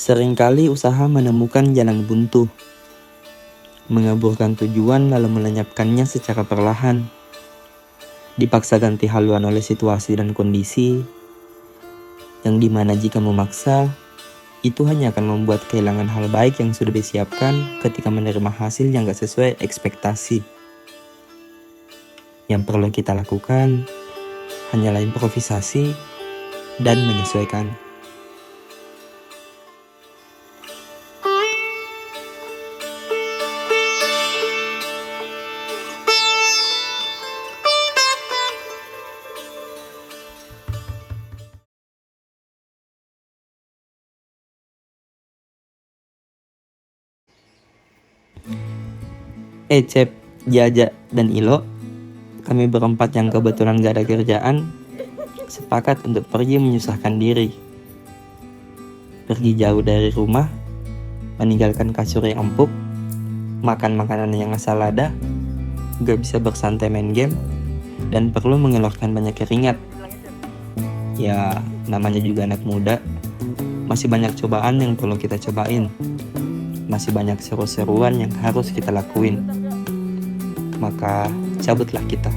Seringkali usaha menemukan jalan buntu, mengaburkan tujuan lalu melenyapkannya secara perlahan. Dipaksa ganti haluan oleh situasi dan kondisi, yang dimana jika memaksa, itu hanya akan membuat kehilangan hal baik yang sudah disiapkan ketika menerima hasil yang gak sesuai ekspektasi. Yang perlu kita lakukan hanyalah improvisasi dan menyesuaikan. Ecep, Jaja, dan Ilo, kami berempat yang kebetulan gak ada kerjaan, sepakat untuk pergi menyusahkan diri. Pergi jauh dari rumah, meninggalkan kasur yang empuk, makan makanan yang asal ada, gak bisa bersantai main game, dan perlu mengeluarkan banyak keringat. Ya, namanya juga anak muda, masih banyak cobaan yang perlu kita cobain. Masih banyak seru-seruan yang harus kita lakuin. Maka cabutlah kita.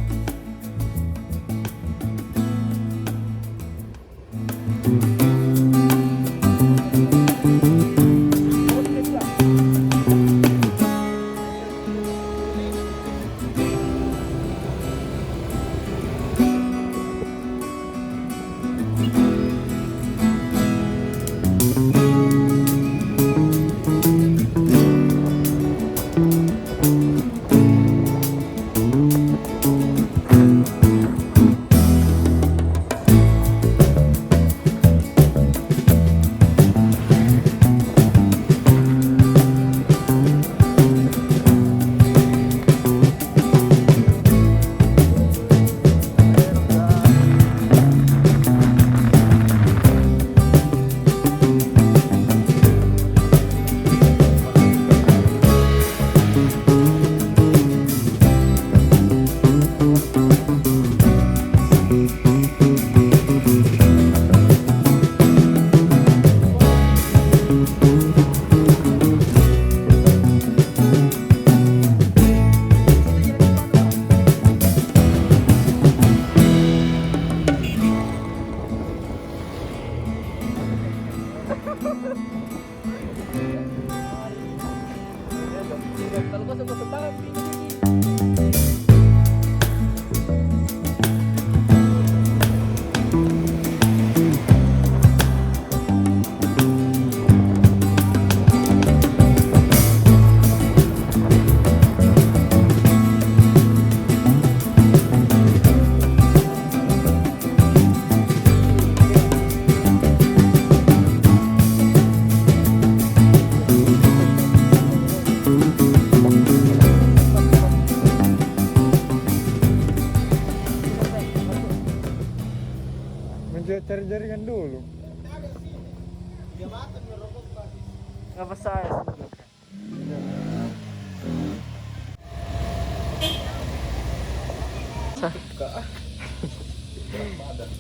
Cari jaringan dulu. Ngapa saya?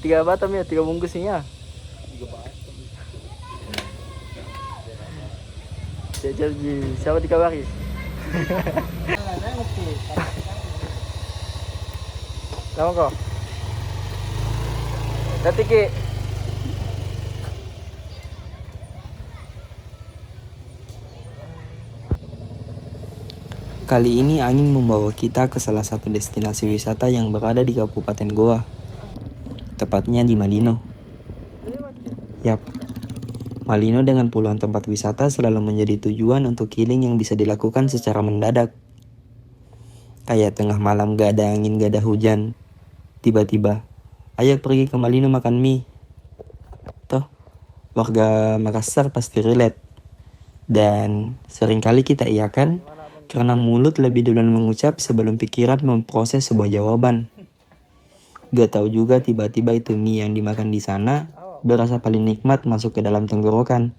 Tiga batam ya, 3 bungkusnya. Jajal ji, siapa 3 baris? Lama kok? Tiki. Kali ini angin membawa kita ke salah satu destinasi wisata yang berada di Kabupaten Goa. Tepatnya di Malino. Yap, Malino dengan puluhan tempat wisata selalu menjadi tujuan untuk healing yang bisa dilakukan secara mendadak. Kayak tengah malam gak ada angin, gak ada hujan. Tiba-tiba, ayo pergi ke Malino makan mie. Toh, warga Makassar pasti relate. Dan seringkali kita iakan karena mulut lebih duluan mengucap sebelum pikiran memproses sebuah jawaban. Gak tahu juga tiba-tiba itu mie yang dimakan di sana berasa paling nikmat masuk ke dalam tenggorokan.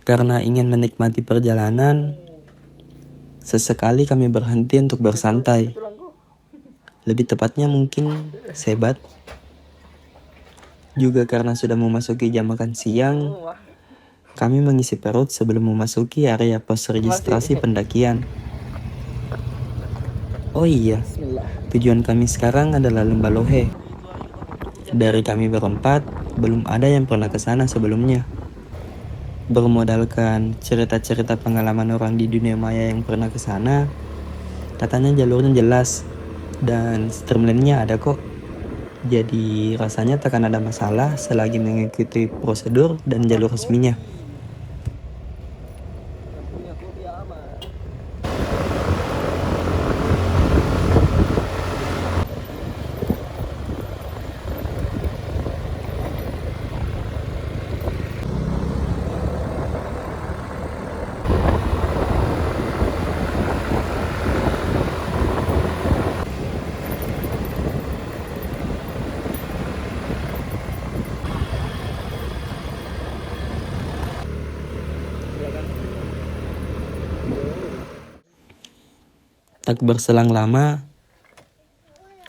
Karena ingin menikmati perjalanan, sesekali kami berhenti untuk bersantai. Lebih tepatnya mungkin sebat. Juga karena sudah memasuki jam makan siang, kami mengisi perut sebelum memasuki area pos registrasi pendakian. Oh iya, tujuan kami sekarang adalah Lembah Lohe. Dari kami berempat, belum ada yang pernah ke sana sebelumnya. Bermodalkan cerita-cerita pengalaman orang di dunia maya yang pernah ke sana, katanya jalurnya jelas dan streamline-nya ada kok. Jadi rasanya tak akan ada masalah selagi mengikuti prosedur dan jalur resminya. Tak berselang lama,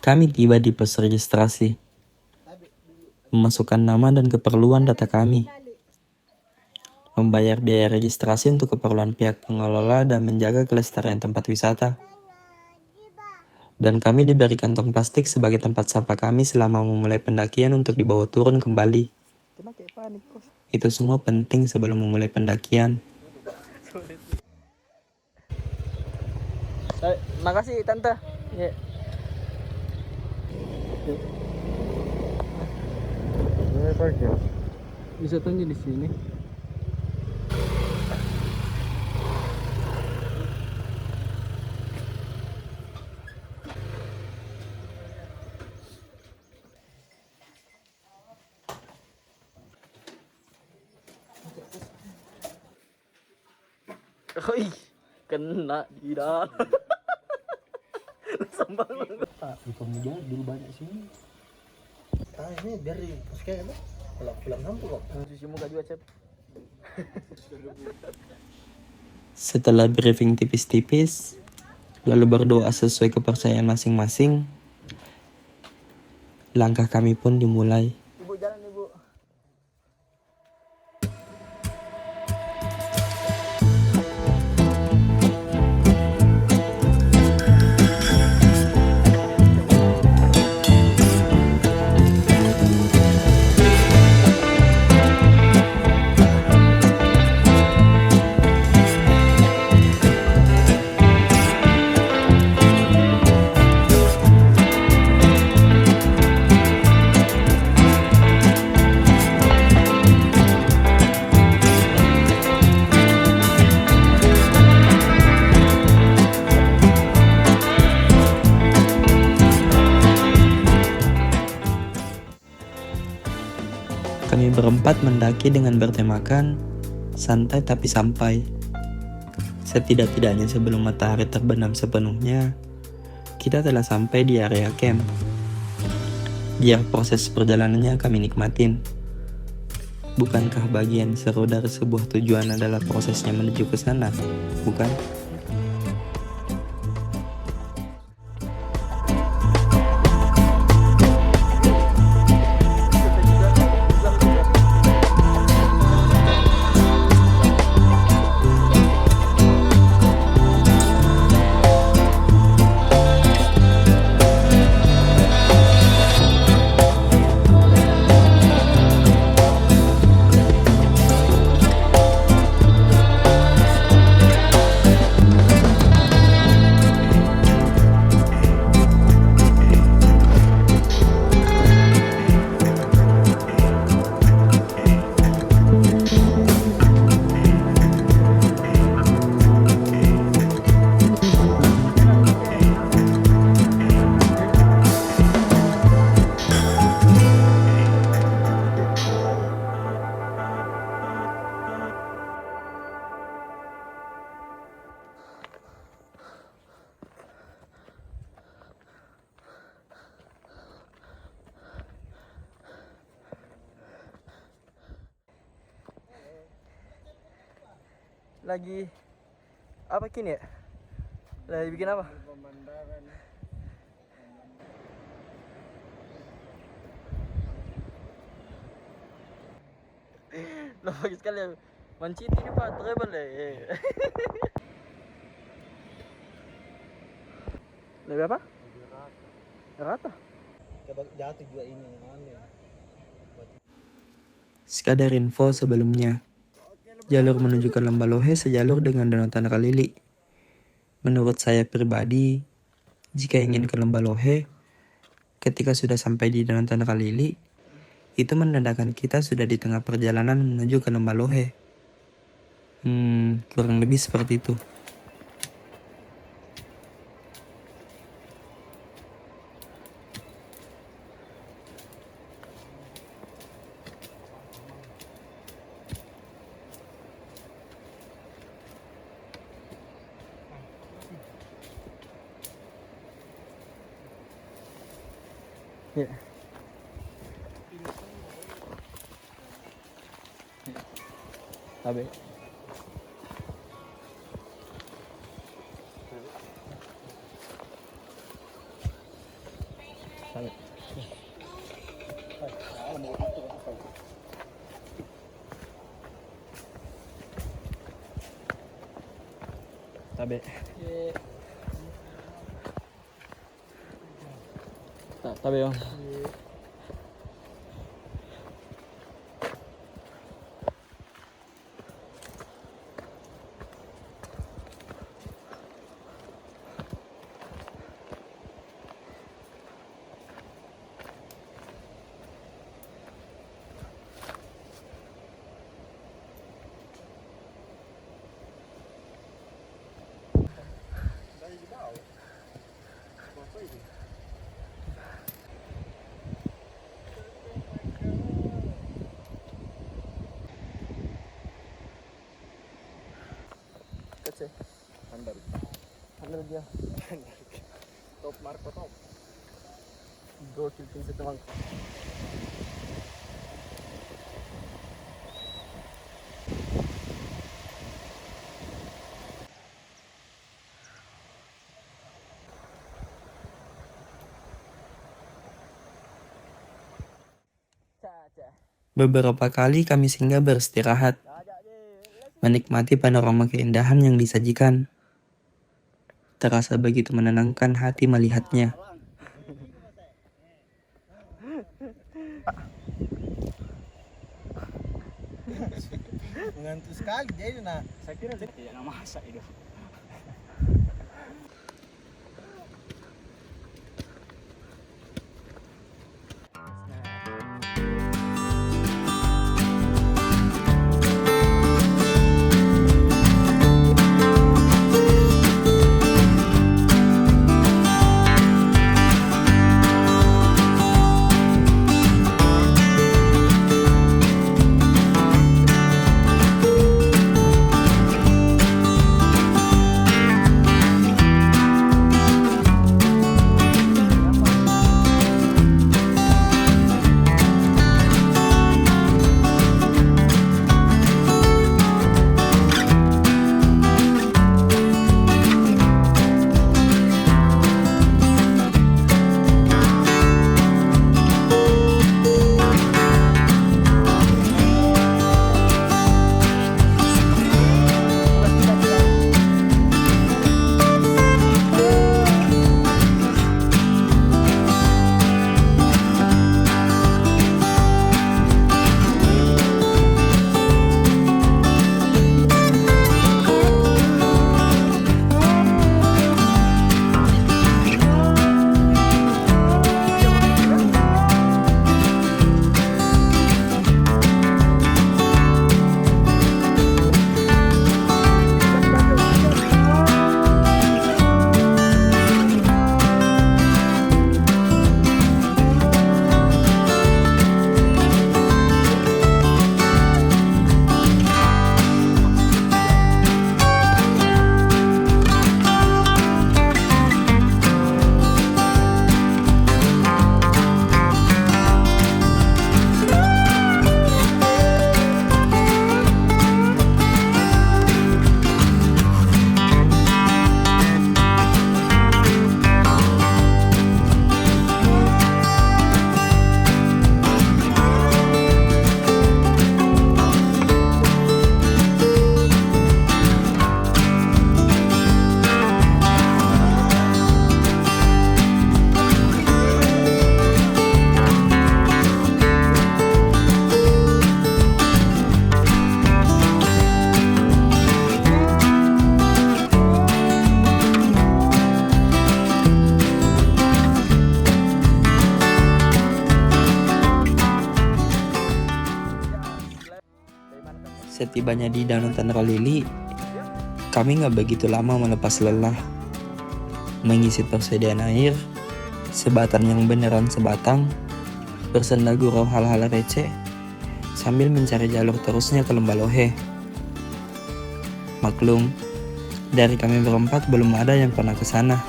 kami tiba di pos registrasi. Memasukkan nama dan keperluan data kami. Membayar biaya registrasi untuk keperluan pihak pengelola dan menjaga kelestarian tempat wisata. Dan kami diberi kantong plastik sebagai tempat sampah kami selama memulai pendakian untuk dibawa turun kembali. Itu semua penting sebelum memulai pendakian. Makasih tante. Ya. Bisa tanya di sini. Oi, kena di dalam. Sambal. Pak, di pemuda dulu banyak sini. Ini biar di pos kayak apa? Kalau pulang kampung kok. Cuci muka juga, Cep. Setelah briefing tipis-tipis, lalu berdoa sesuai kepercayaan masing-masing, langkah kami pun dimulai. Ibu jalan, Ibu. Kami berempat mendaki dengan bertemakan santai tapi sampai. Setidak-tidaknya sebelum matahari terbenam sepenuhnya, kita telah sampai di area camp. Biar proses perjalanannya kami nikmatin. Bukankah bagian seru dari sebuah tujuan adalah prosesnya menuju ke sana, bukan? Lagi apa kini ya? Lagi bikin apa? Lo bagus sekali ya. Mancini ini Pak, treble ya. Lebih apa? Rata. Jatuh juga ini aneh. Sekadar info sebelumnya, jalur menuju ke Lembalohe sejalur dengan Danau Tanrakalili. Menurut saya pribadi, jika ingin ke Lembalohe, ketika sudah sampai di Danau Tanrakalili, itu menandakan kita sudah di tengah perjalanan menuju ke Lembalohe. Kurang lebih seperti itu. Ya. Tabe. Tabe. Tabe. Tabe Bang. Kecil. Handal dia. Top Marco top. Gokil pinset Bang. Beberapa kali kami singgah beristirahat, menikmati panorama keindahan yang disajikan. Terasa begitu menenangkan hati melihatnya. Mengantuk sekali jadi nah. Saya kira tidak masak itu. Setibanya di Danau Tanaralili, kami nggak begitu lama melepas lelah. Mengisi persediaan air, sebatang yang beneran sebatang, bersenda gurau hal-hal receh, sambil mencari jalur terusnya ke Lembah Lohe. Maklum, dari kami berempat belum ada yang pernah ke sana.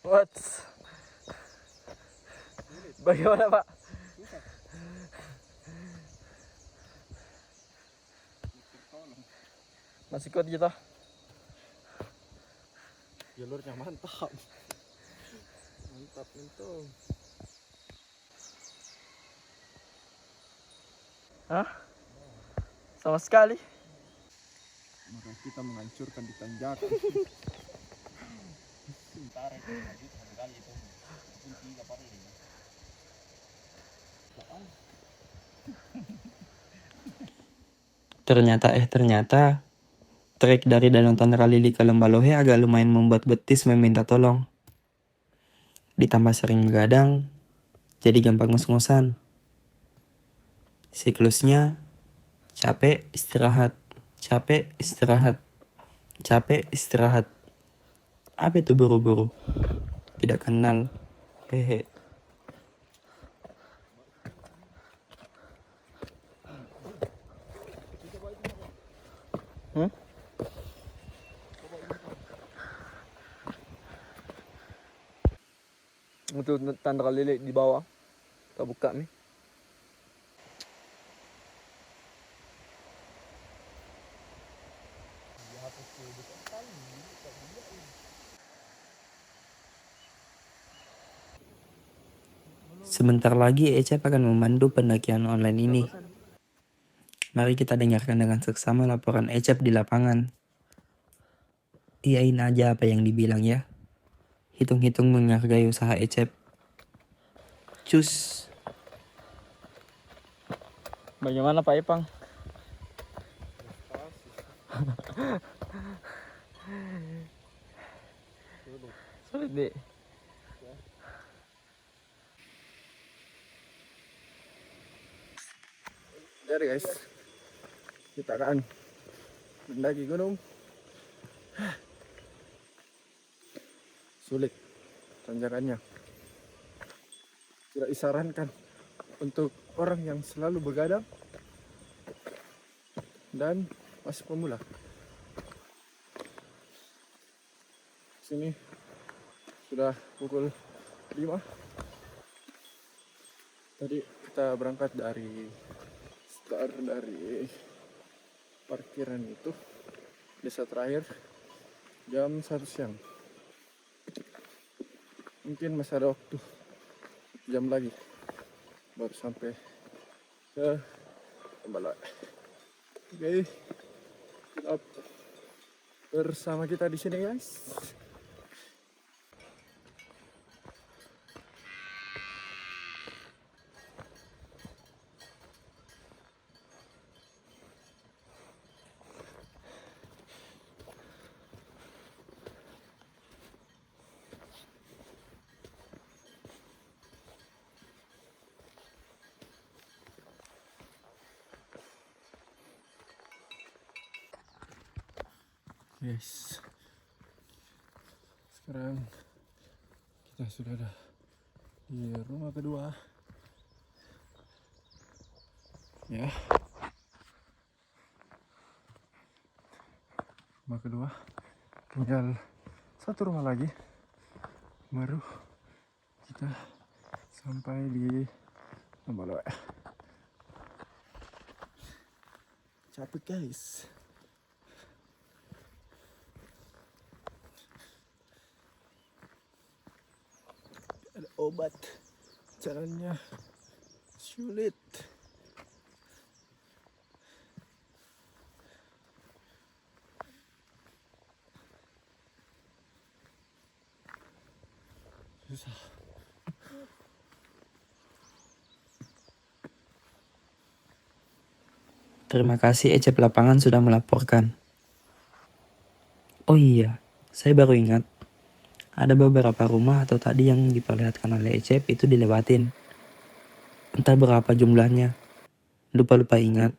What? Bagaimana Pak? Masih kuat kita? Jalurnya mantap. Mantap itu. Hah? Sama sekali? Maka kita menghancurkan di tanjakan. Ternyata, trek dari Danau Tanaralili ke Lembah Lohe agak lumayan membuat betis meminta tolong. Ditambah sering begadang, jadi gampang ngos-ngosan. Siklusnya, capek, istirahat, capek, istirahat, capek, istirahat. Apa itu buru-buru? Tidak kenal. Hehe. Itu tanda lili di bawah. Kita buka nih. Sebentar lagi Ecep akan memandu pendakian online ini. Mari kita dengarkan dengan seksama laporan Ecep di lapangan. Iyain aja apa yang dibilang ya. Hitung-hitung menghargai usaha Ecep. Cus. Bagaimana Pak Ipang? Sulit nih. Jadi guys, kita akan mendaki gunung. Sulit tanjakannya. Tidak disarankan untuk orang yang selalu begadang dan masih pemula. Sini sudah pukul 5. Tadi kita berangkat dari parkiran itu, desa terakhir jam 1 siang. Mungkin masih ada waktu 1 jam lagi baru sampai ke Lembah Lohe. Oke, tetap bersama kita di sini guys. Yes, sekarang kita sudah ada di rumah kedua ya. Rumah kedua tinggal 1 rumah lagi baru kita sampai di Lembah Lohe. Capek guys. Ada obat, jalannya sulit. Susah. Terima kasih Ecep Lapangan sudah melaporkan. Oh iya, saya baru ingat. Ada beberapa rumah atau tadi yang diperlihatkan oleh Ecep itu dilewatin. Entah berapa jumlahnya. Lupa-lupa ingat.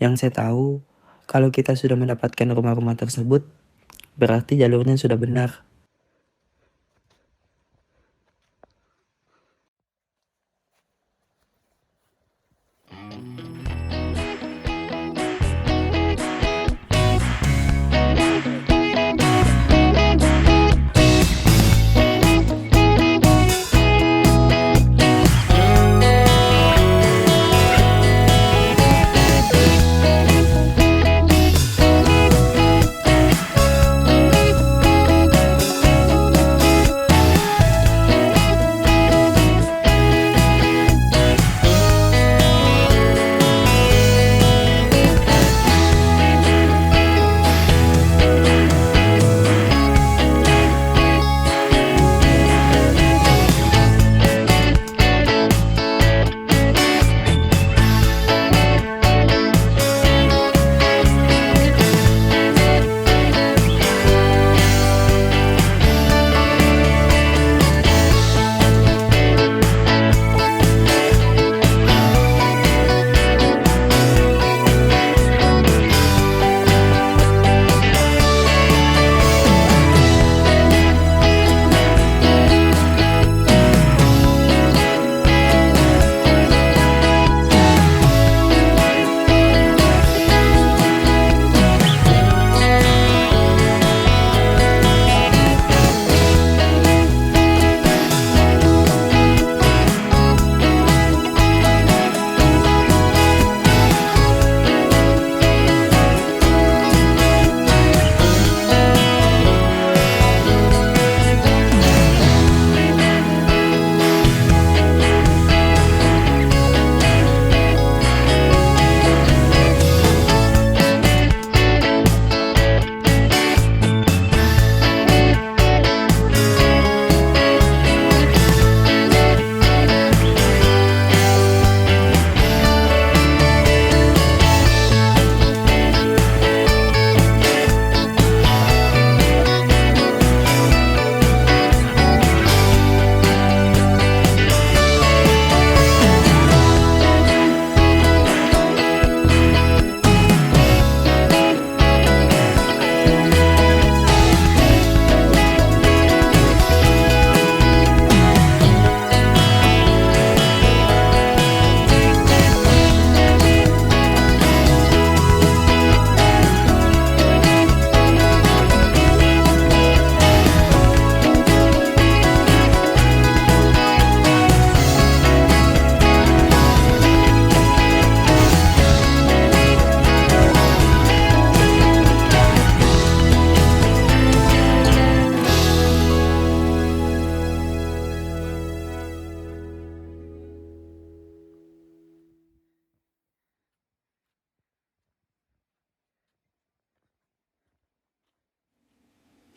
Yang saya tahu, kalau kita sudah mendapatkan rumah-rumah tersebut, berarti jalurnya sudah benar.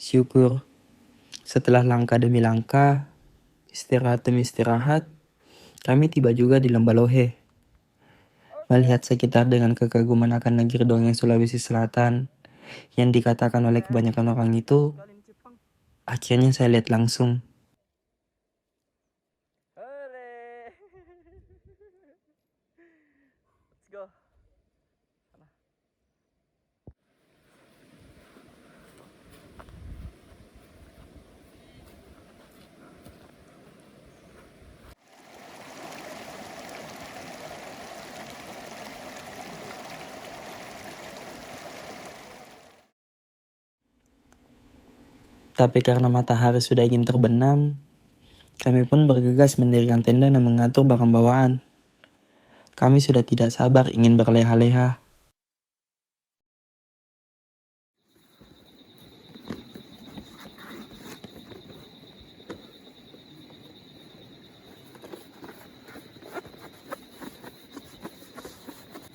Syukur, setelah langkah demi langkah, istirahat demi istirahat, kami tiba juga di Lembalohe. Melihat sekitar dengan kekaguman akan negeri dongeng Sulawesi Selatan yang dikatakan oleh kebanyakan orang itu, akhirnya saya lihat langsung. Let's go. Tapi karena matahari sudah ingin terbenam, kami pun bergegas mendirikan tenda dan mengatur barang bawaan. Kami sudah tidak sabar ingin berleha-leha.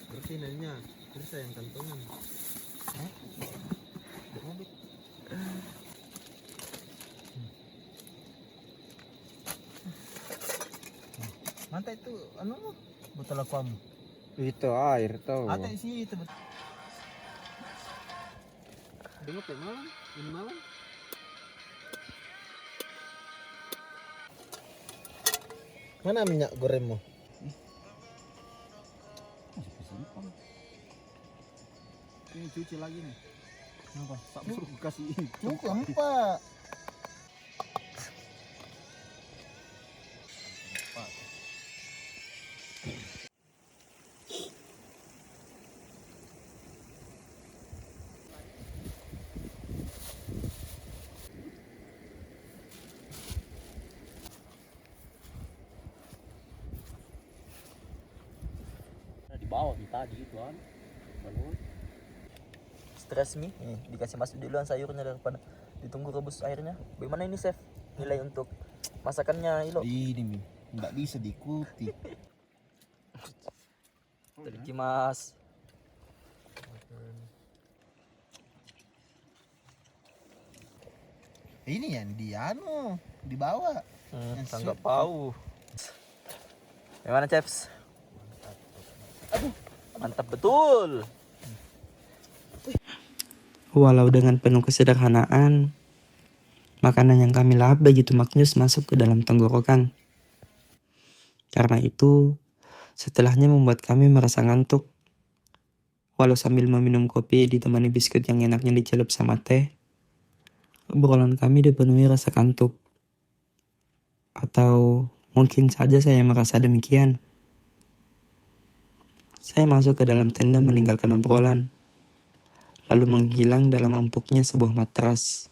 Berarti nanya, terus sayang kantongan. anta itu anu botol aquam. Itu air tuh. Ata isi itu. Dengar kayak malam, ini malam. Mana minyak gorengmu? Ini cuci lagi nih. Kenapa? Tak suruh kasih ini. Cukup empat. Di bawah di tadi itu kan. Balon. Stres mi, dikasih masuk duluan sayurnya daripada ditunggu rebus airnya. Bagaimana ini chef? Nilai untuk masakannya Ilo. Ini mi, nggak bisa diikuti. Terikimas. Ini yang anu dibawa. Tanggap pau. Gimana Ceps? Mantap betul. Walau dengan penuh kesederhanaan, makanan yang kami lahap begitu maknyus masuk ke dalam tenggorokan. Karena itu, setelahnya membuat kami merasa ngantuk. Walau sambil meminum kopi ditemani biskuit yang enaknya dicelup sama teh, obrolan kami dipenuhi rasa kantuk. Atau mungkin saja saya merasa demikian. Saya masuk ke dalam tenda meninggalkan obrolan, lalu menghilang dalam empuknya sebuah matras.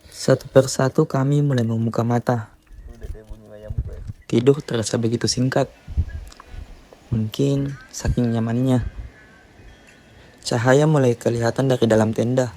Satu persatu kami mulai membuka mata. Tidur terasa begitu singkat. Mungkin saking nyamannya. Cahaya mulai kelihatan dari dalam tenda.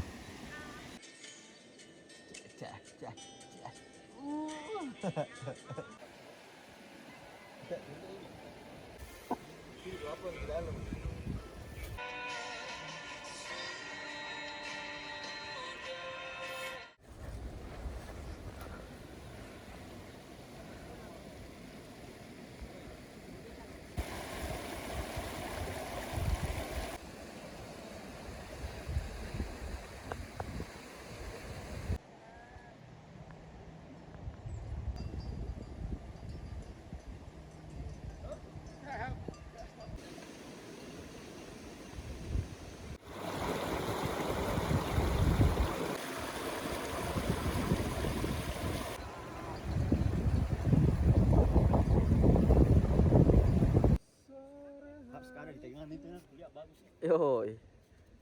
Yoi,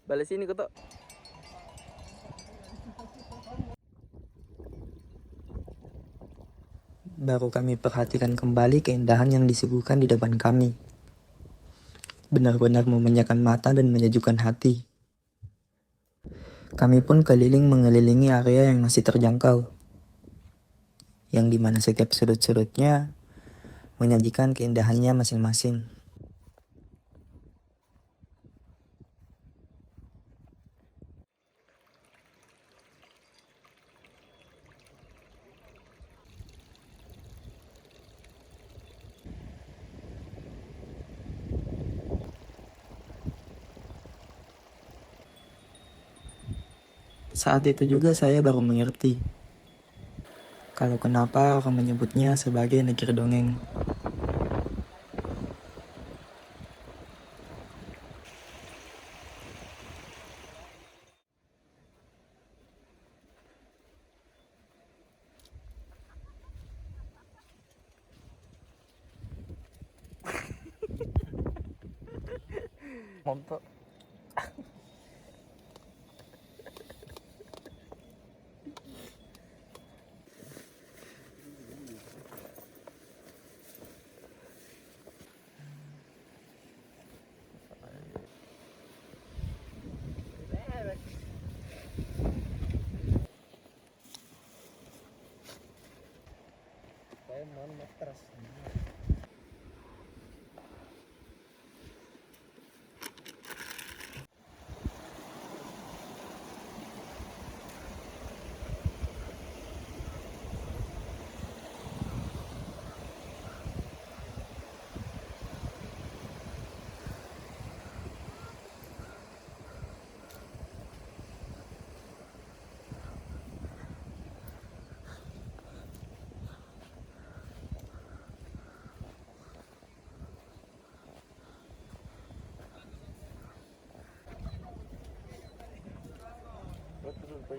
balik sini kotok. Baru kami perhatikan kembali keindahan yang disuguhkan di depan kami. Benar-benar memanjakan mata dan menyejukkan hati. Kami pun keliling mengelilingi area yang masih terjangkau. Yang dimana setiap sudut-sudutnya menyajikan keindahannya masing-masing. Saat itu juga saya baru mengerti kalau kenapa orang menyebutnya sebagai negeri dongeng. Mantap. Nah,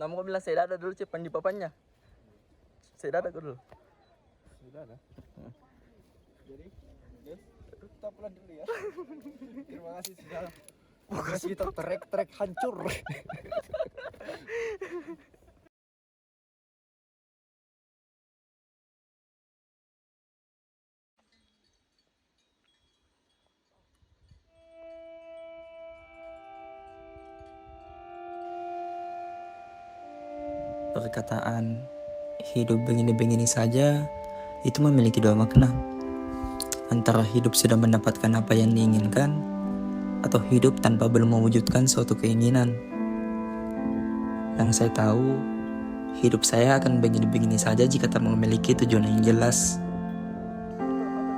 mau bilang saya dada dulu cepan di papannya. Saya dada dulu. Sudah ada. Jadi, kita pulang dulu ya. Terima kasih sudah. Progres kita trek hancur. Perkataan hidup begini-begini saja itu memiliki dua makna. Antara hidup sudah mendapatkan apa yang diinginkan, atau hidup tanpa belum mewujudkan suatu keinginan. Yang saya tahu, hidup saya akan begini-begini saja jika tak memiliki tujuan yang jelas.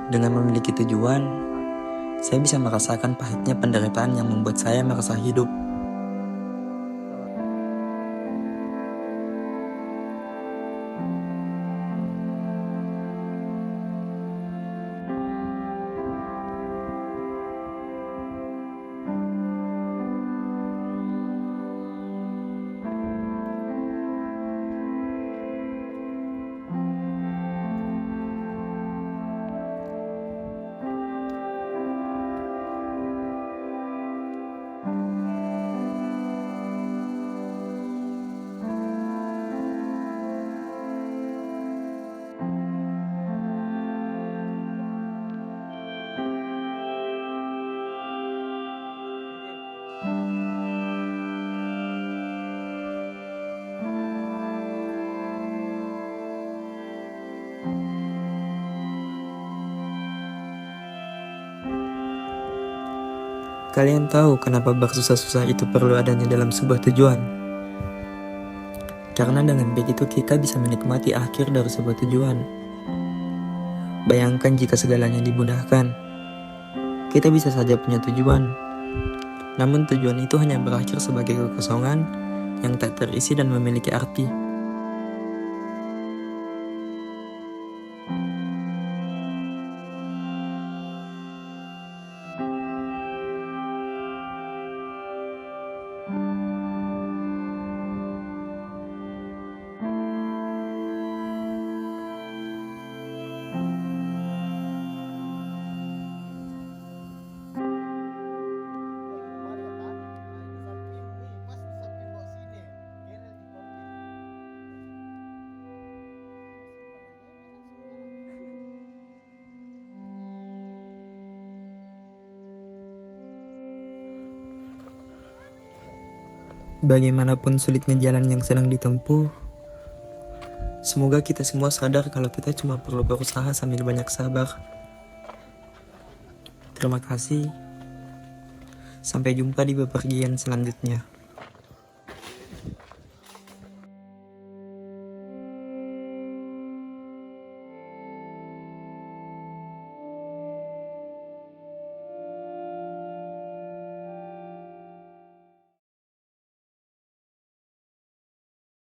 Dengan memiliki tujuan, saya bisa merasakan pahitnya penderitaan yang membuat saya merasa hidup. Kalian tahu kenapa bersusah-susah itu perlu adanya dalam sebuah tujuan? Karena dengan begitu kita bisa menikmati akhir dari sebuah tujuan. Bayangkan jika segalanya dimudahkan, kita bisa saja punya tujuan. Namun tujuan itu hanya berakhir sebagai kekosongan yang tak terisi dan memiliki arti. Bagaimanapun sulitnya jalan yang sedang ditempuh, semoga kita semua sadar kalau kita cuma perlu berusaha sambil banyak sabar. Terima kasih. Sampai jumpa di bepergian selanjutnya.